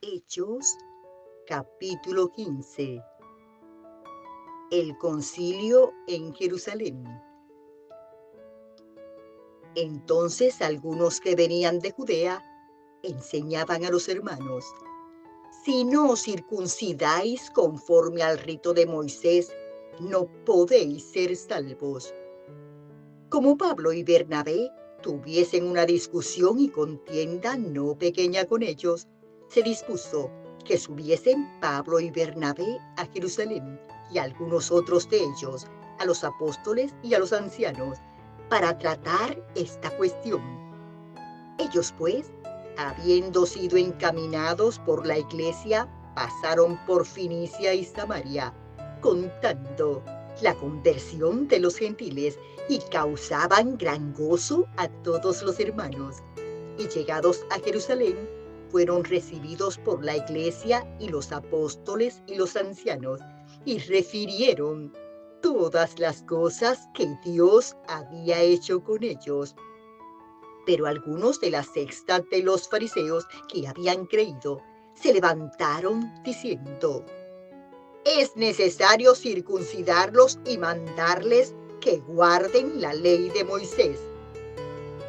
Hechos, capítulo 15. El concilio en Jerusalén. Entonces algunos que venían de Judea enseñaban a los hermanos: si no os circuncidáis conforme al rito de Moisés, no podéis ser salvos. Como Pablo y Bernabé tuviesen una discusión y contienda no pequeña con ellos, se dispuso que subiesen Pablo y Bernabé a Jerusalén, y algunos otros de ellos, a los apóstoles y a los ancianos, para tratar esta cuestión. Ellos, pues, habiendo sido encaminados por la iglesia, pasaron por Finicia y Samaria, contando la conversión de los gentiles, y causaban gran gozo a todos los hermanos. Y llegados a Jerusalén, fueron recibidos por la iglesia y los apóstoles y los ancianos, y refirieron todas las cosas que Dios había hecho con ellos. Pero algunos de la secta de los fariseos que habían creído se levantaron diciendo: es necesario circuncidarlos y mandarles que guarden la ley de Moisés.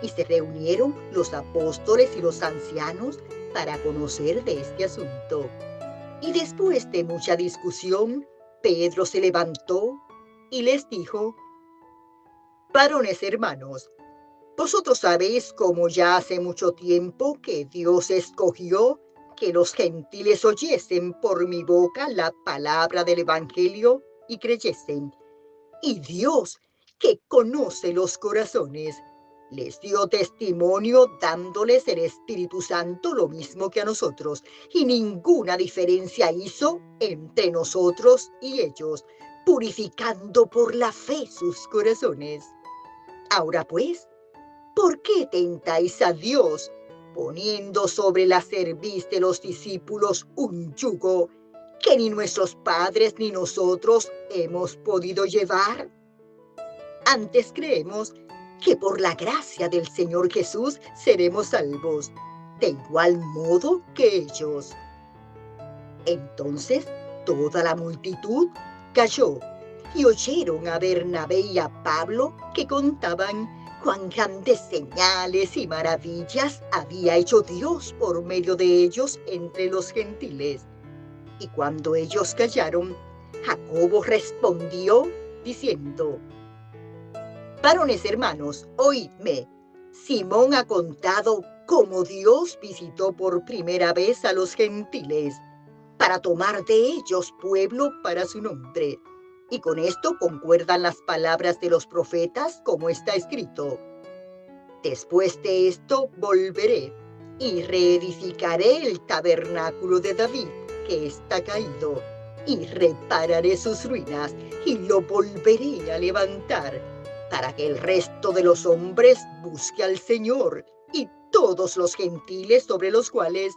Y se reunieron los apóstoles y los ancianos para conocer de este asunto. Y después de mucha discusión, Pedro se levantó y les dijo: varones hermanos, vosotros sabéis cómo ya hace mucho tiempo que Dios escogió que los gentiles oyesen por mi boca la palabra del Evangelio y creyesen. Y Dios, que conoce los corazones, les dio testimonio dándoles el Espíritu Santo lo mismo que a nosotros, y ninguna diferencia hizo entre nosotros y ellos, purificando por la fe sus corazones. Ahora pues, ¿por qué tentáis a Dios, poniendo sobre la cerviz de los discípulos un yugo que ni nuestros padres ni nosotros hemos podido llevar? Antes creemos que por la gracia del Señor Jesús seremos salvos, de igual modo que ellos. Entonces toda la multitud calló, y oyeron a Bernabé y a Pablo que contaban cuán grandes señales y maravillas había hecho Dios por medio de ellos entre los gentiles. Y cuando ellos callaron, Jacobo respondió diciendo: varones hermanos, oídme. Simón ha contado cómo Dios visitó por primera vez a los gentiles para tomar de ellos pueblo para su nombre. Y con esto concuerdan las palabras de los profetas, como está escrito: después de esto volveré y reedificaré el tabernáculo de David, que está caído, y repararé sus ruinas, y lo volveré a levantar, para que el resto de los hombres busque al Señor, y todos los gentiles sobre los cuales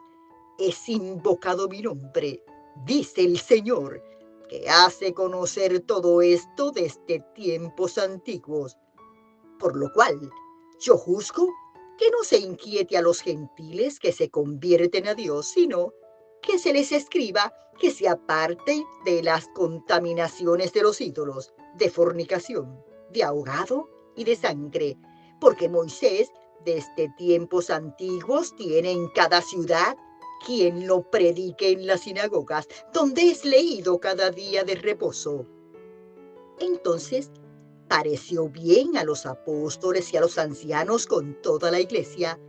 es invocado mi nombre, dice el Señor, que hace conocer todo esto desde tiempos antiguos. Por lo cual, yo juzgo que no se inquiete a los gentiles que se convierten a Dios, sino que se les escriba que se aparten de las contaminaciones de los ídolos, de fornicación, de ahogado y de sangre, porque Moisés desde tiempos antiguos tiene en cada ciudad quien lo predique en las sinagogas, donde es leído cada día de reposo. Entonces pareció bien a los apóstoles y a los ancianos con toda la iglesia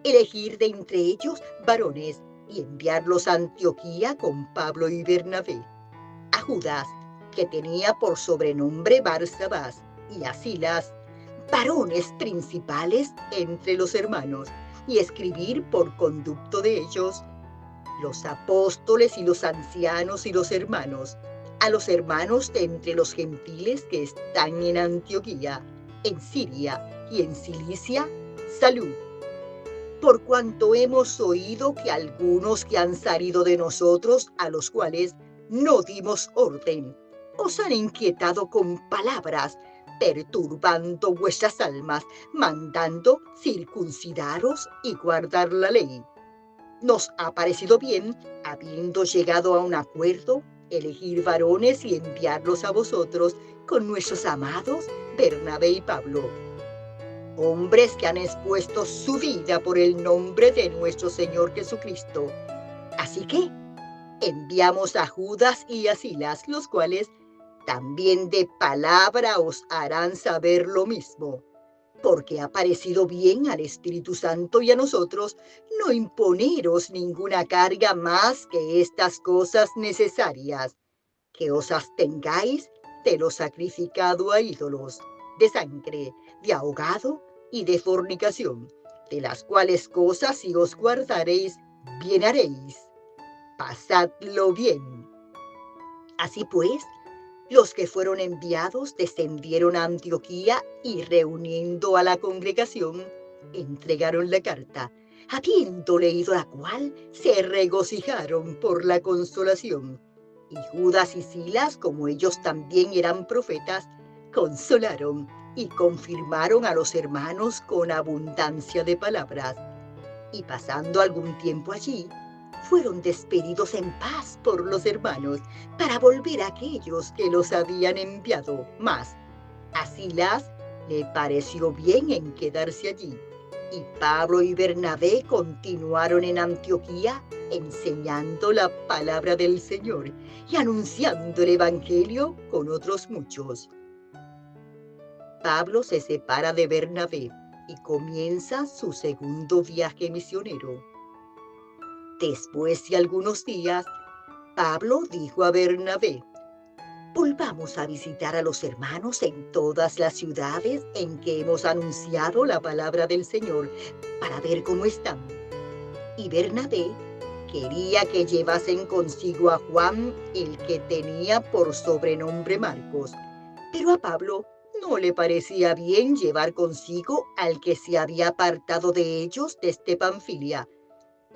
elegir de entre ellos varones y enviarlos a Antioquía con Pablo y Bernabé, a Judas, que tenía por sobrenombre Barsabás, y a Silas, varones principales entre los hermanos, y escribir por conducto de ellos los apóstoles y los ancianos y los hermanos, a los hermanos de entre los gentiles que están en Antioquía, en Siria y en Cilicia, salud. Por cuanto hemos oído que algunos que han salido de nosotros, a los cuales no dimos orden, os han inquietado con palabras, perturbando vuestras almas, mandando circuncidaros y guardar la ley. nos ha parecido bien, habiendo llegado a un acuerdo, elegir varones y enviarlos a vosotros con nuestros amados Bernabé y Pablo, hombres que han expuesto su vida por el nombre de nuestro Señor Jesucristo. Así que enviamos a Judas y a Silas, los cuales también de palabra os harán saber lo mismo, porque ha parecido bien al Espíritu Santo y a nosotros no imponeros ninguna carga más que estas cosas necesarias, que os abstengáis de lo sacrificado a ídolos, de sangre, de ahogado y de fornicación, de las cuales cosas si os guardaréis, bien haréis. Pasadlo bien. Así pues, los que fueron enviados descendieron a Antioquía y reuniendo a la congregación, entregaron la carta. Habiendo leído la cual, se regocijaron por la consolación. Y Judas y Silas, como ellos también eran profetas, consolaron y confirmaron a los hermanos con abundancia de palabras. Y pasando algún tiempo allí, fueron despedidos en paz por los hermanos para volver a aquellos que los habían enviado. Mas a Silas le pareció bien en quedarse allí. Y Pablo y Bernabé continuaron en Antioquía enseñando la palabra del Señor y anunciando el Evangelio con otros muchos. Pablo se separa de Bernabé y comienza su segundo viaje misionero. Después de algunos días, Pablo dijo a Bernabé: volvamos a visitar a los hermanos en todas las ciudades en que hemos anunciado la palabra del Señor para ver cómo están. Y Bernabé quería que llevasen consigo a Juan, el que tenía por sobrenombre Marcos, pero a Pablo no le parecía bien llevar consigo al que se había apartado de ellos desde Panfilia,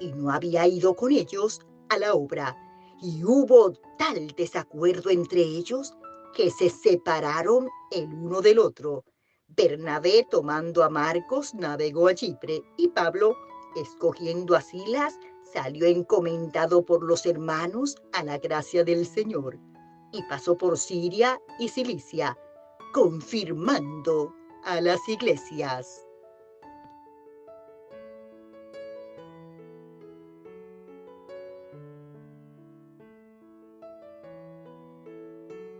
y no había ido con ellos a la obra, y hubo tal desacuerdo entre ellos que se separaron el uno del otro. Bernabé, tomando a Marcos, navegó a Chipre, y Pablo, escogiendo a Silas, salió encomendado por los hermanos a la gracia del Señor, y pasó por Siria y Cilicia, confirmando a las iglesias.